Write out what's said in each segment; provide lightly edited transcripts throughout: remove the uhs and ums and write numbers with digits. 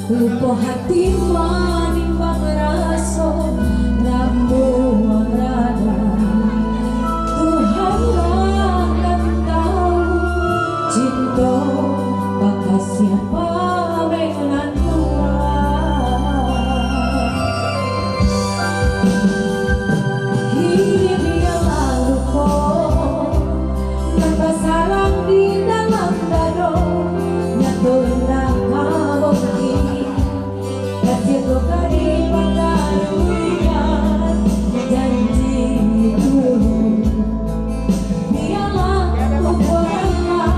lupa hati manimbang raso ramu rada Tuhan akan tahu cinta bakal siapa dengan hidup yang lalu kok nambah sarang di dalam dado nyatu indah kau ini kasih kau kadi panggaruikan janji dulu biarlah ku pernah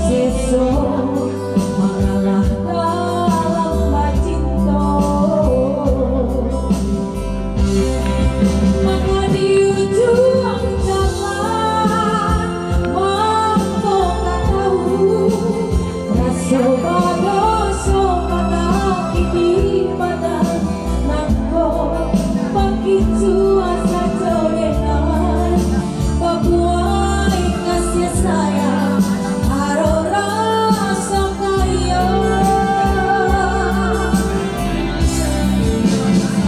sesok mengalah dalam cinta maka di ujung jalan mampu tak tahu rasa badoso pada ini badan nangko begitu asa jodohan babuai kasih sayang haro rasa kaya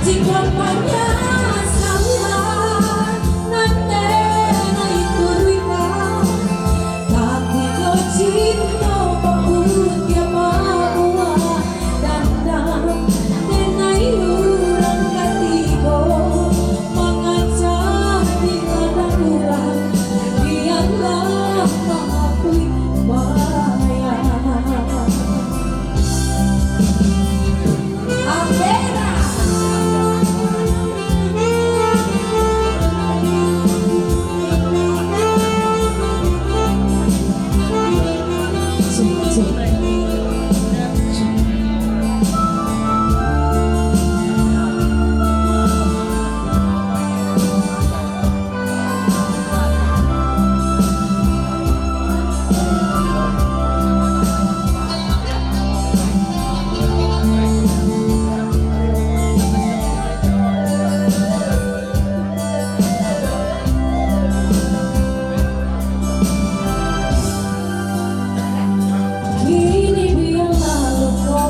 jika banyak salah nanti itu rika tapi kau cinta pun dia bawa dandang denai urang katigo mengacah di ladang urang biarlah mengakui bayang Ambera Kini biarlah luka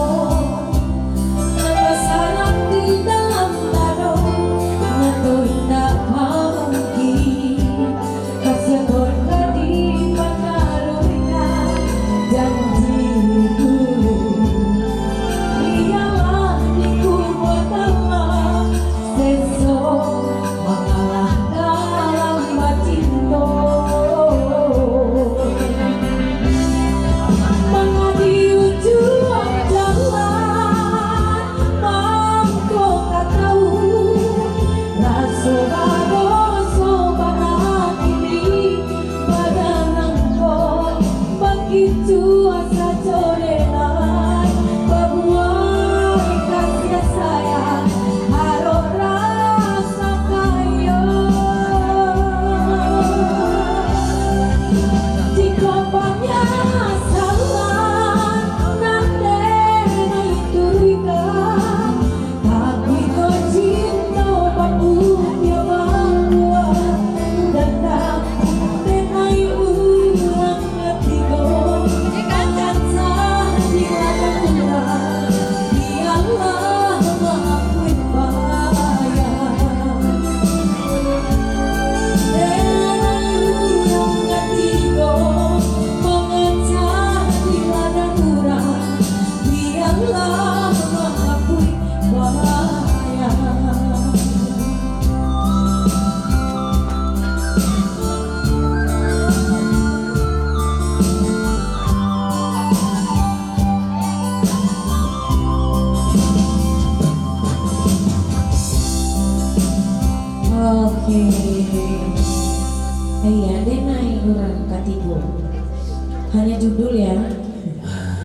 nambah sarang di dalam dado nyatu indah mungkin kasih berkati panggaruikan janji dulu biarlah ku pernah sesok mengalah dalam cinta maka di ujung jalan mampu tak tahu rasa badoso pada ini badan engkau begitu asa jodohan babuai kasih sayang haro rasa kaya jika banyak salah nanti itu rika tapi kau cinta pun dia bawa dandang denai urang ketigo mengacah di ladang urang biarlah mengakui bayang denai urang ketigo mengacah di ladang urang biarlah mengakui bayang Oke, iya denai urang katigo hanya judul ya.